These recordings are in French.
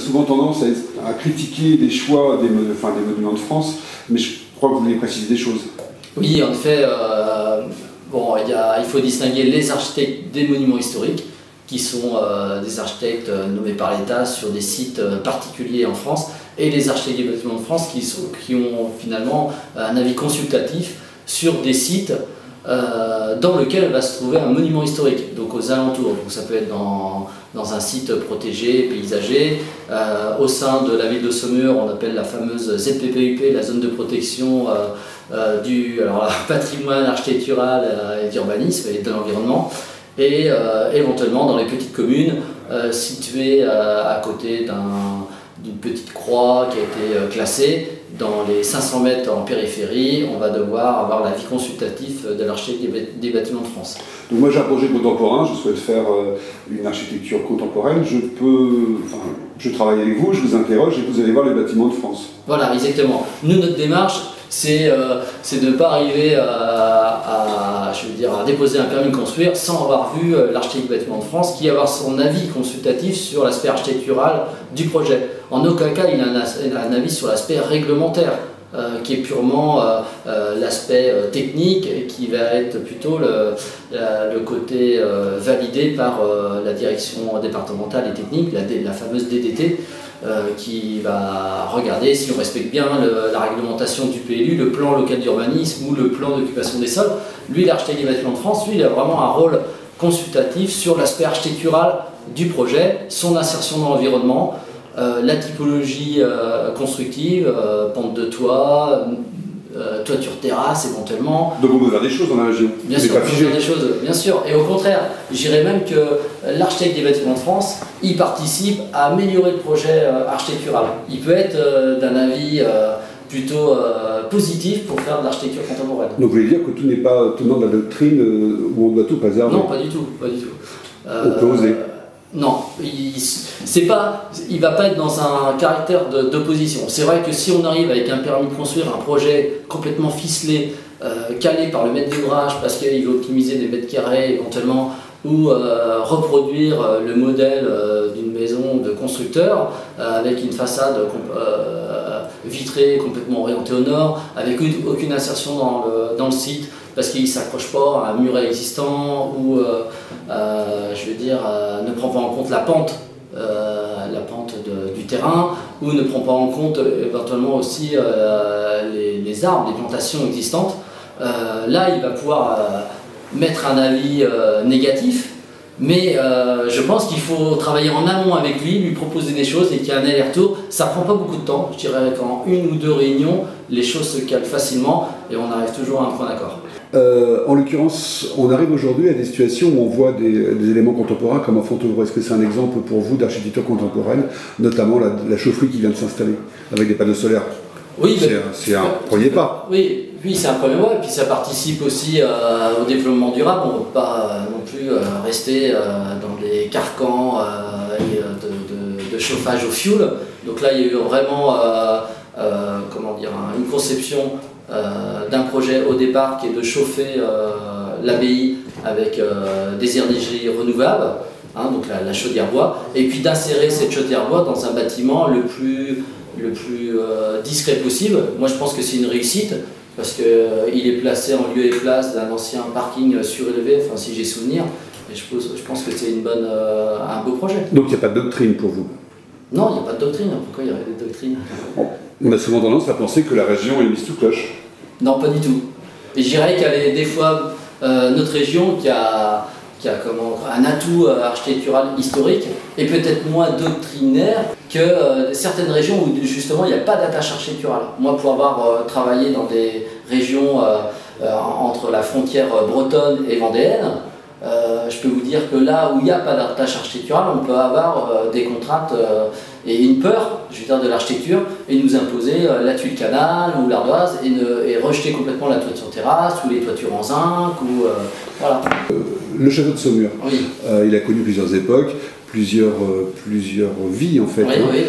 souvent tendance à critiquer les choix des monuments de France, mais je crois que vous voulez préciser des choses. Oui, en effet, il faut distinguer les architectes des monuments historiques, qui sont des architectes nommés par l'État sur des sites particuliers en France, et les architectes des bâtiments de France qui ont finalement un avis consultatif sur des sites dans lequel va se trouver un monument historique, donc aux alentours. Donc ça peut être dans un site protégé, paysager. Au sein de la ville de Saumur, on appelle la fameuse ZPPUP, la zone de protection du patrimoine architectural et d'urbanisme et de l'environnement. Et éventuellement dans les petites communes situées à côté d'une petite croix qui a été classée. Dans les 500 mètres en périphérie, on va devoir avoir l'avis consultatif de l'architecte des bâtiments de France. Donc moi j'ai un projet contemporain, je souhaite faire une architecture contemporaine, je travaille avec vous, je vous interroge et vous allez voir les bâtiments de France. Voilà, exactement. Nous, notre démarche, c'est de ne pas arriver à déposer un permis de construire sans avoir vu l'architecte des bâtiments de France, qui va avoir son avis consultatif sur l'aspect architectural du projet. En aucun cas, il a un avis sur l'aspect réglementaire, qui est purement l'aspect technique et qui va être plutôt le côté validé par la direction départementale et technique, la fameuse DDT, qui va regarder si on respecte bien la réglementation du PLU, le plan local d'urbanisme ou le plan d'occupation des sols. Lui, l'architecte des bâtiments de France, lui, il a vraiment un rôle consultatif sur l'aspect architectural du projet, son insertion dans l'environnement, la typologie constructive, pente de toit, toiture terrasse éventuellement. Donc on peut faire des choses dans la région. Bien sûr, on peut faire des choses, bien sûr. Et au contraire, je dirais même que l'architecte des bâtiments de France, il participe à améliorer le projet architectural. Il peut être d'un avis plutôt positif pour faire de l'architecture contemporaine. Donc vous voulez dire que tout n'est pas tenant de la doctrine où on doit tout préserver? Non, pas du tout, pas du tout. On peut oser. Non, il ne va pas être dans un caractère d'opposition. C'est vrai que si on arrive avec un permis de construire un projet complètement ficelé, calé par le maître d'ouvrage parce qu'il veut optimiser des mètres carrés éventuellement, ou reproduire le modèle d'une maison de constructeur avec une façade vitrée complètement orientée au nord, avec aucune insertion dans le site, parce qu'il ne s'accroche pas à un muret existant ou ne prend pas en compte la pente du terrain, ou ne prend pas en compte éventuellement aussi les arbres, les plantations existantes. Là, il va pouvoir mettre un avis négatif, mais je pense qu'il faut travailler en amont avec lui proposer des choses et qu'il y a un aller-retour. Ça ne prend pas beaucoup de temps, je dirais qu'en 1 ou 2 réunions, les choses se calent facilement et on arrive toujours à un point d'accord. En l'occurrence, on arrive aujourd'hui à des situations où on voit des éléments contemporains comme à Fontevraud. Est-ce que c'est un exemple pour vous d'architecture contemporaine, notamment la chaufferie qui vient de s'installer avec des panneaux solaires? Oui, c'est un premier pas. Oui, c'est un premier pas, et puis ça participe aussi au développement durable. On ne peut pas non plus rester dans des carcans de chauffage au fioul. Donc là, il y a eu vraiment une conception d'un projet au départ qui est de chauffer l'abbaye avec des énergies renouvelables, donc la chaudière bois, et puis d'insérer cette chaudière bois dans un bâtiment le plus discret possible. Moi je pense que c'est une réussite parce qu'il est placé en lieu et place d'un ancien parking surélevé, enfin si j'ai souvenir, et je pense que c'est un beau projet. Donc il n'y a pas de doctrine pour vous? Non, il n'y a pas de doctrine. Pourquoi il y aurait des doctrines? On a souvent tendance à penser que la région est mise sous cloche. Non, pas du tout. Et je dirais qu'elle est des fois notre région qui a un atout architectural historique et peut-être moins doctrinaire que certaines régions où justement il n'y a pas d'attache architecturale. Moi, pour avoir travaillé dans des régions entre la frontière bretonne et vendéenne, je peux vous dire que là où il n'y a pas d'attache architecturale, on peut avoir des contraintes et une peur, de l'architecture, et nous imposer la tuile canal ou l'ardoise et rejeter complètement la toiture terrasse ou les toitures en zinc. Voilà. Le château de Saumur, oui. Il a connu plusieurs époques, plusieurs vies en fait. Oui, oui,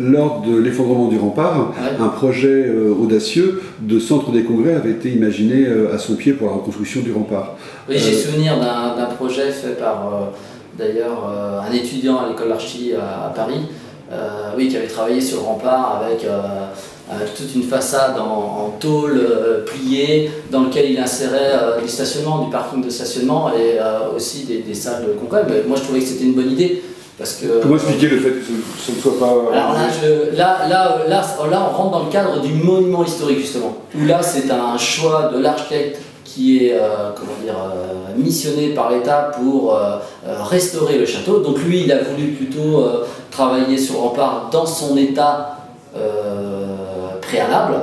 lors de l'effondrement du rempart, un projet audacieux de centre des congrès avait été imaginé à son pied pour la reconstruction du rempart. Oui, j'ai souvenir d'un projet fait par d'ailleurs un étudiant à l'école d'archi à Paris, oui, qui avait travaillé sur le rempart avec toute une façade en tôle pliée dans lequel il insérait du stationnement, du parking de stationnement et aussi des salles de concours. Mais moi je trouvais que c'était une bonne idée. Parce que, comment expliquer le fait que ce ne soit pas... Alors là, on rentre dans le cadre du monument historique justement. Où là c'est un choix de l'architecte qui est missionné par l'État pour restaurer le château. Donc lui, il a voulu plutôt travailler sur le rempart dans son état préalable,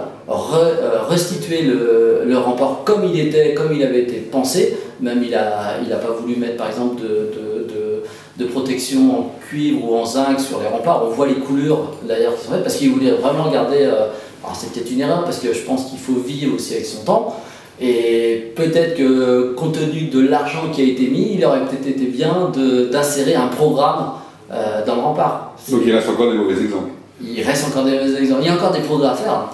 restituer le rempart comme il était, comme il avait été pensé. Même il a pas voulu mettre par exemple de protection en cuivre ou en zinc sur les remparts. On voit les coulures d'ailleurs qui sont faites parce qu'il voulait vraiment garder... alors c'est peut-être une erreur parce que je pense qu'il faut vivre aussi avec son temps. Et peut-être que, compte tenu de l'argent qui a été mis, il aurait peut-être été bien d'insérer un programme dans le rempart. Donc il reste encore des mauvais exemples. Il reste encore des mauvais exemples. Il y a encore des progrès à faire.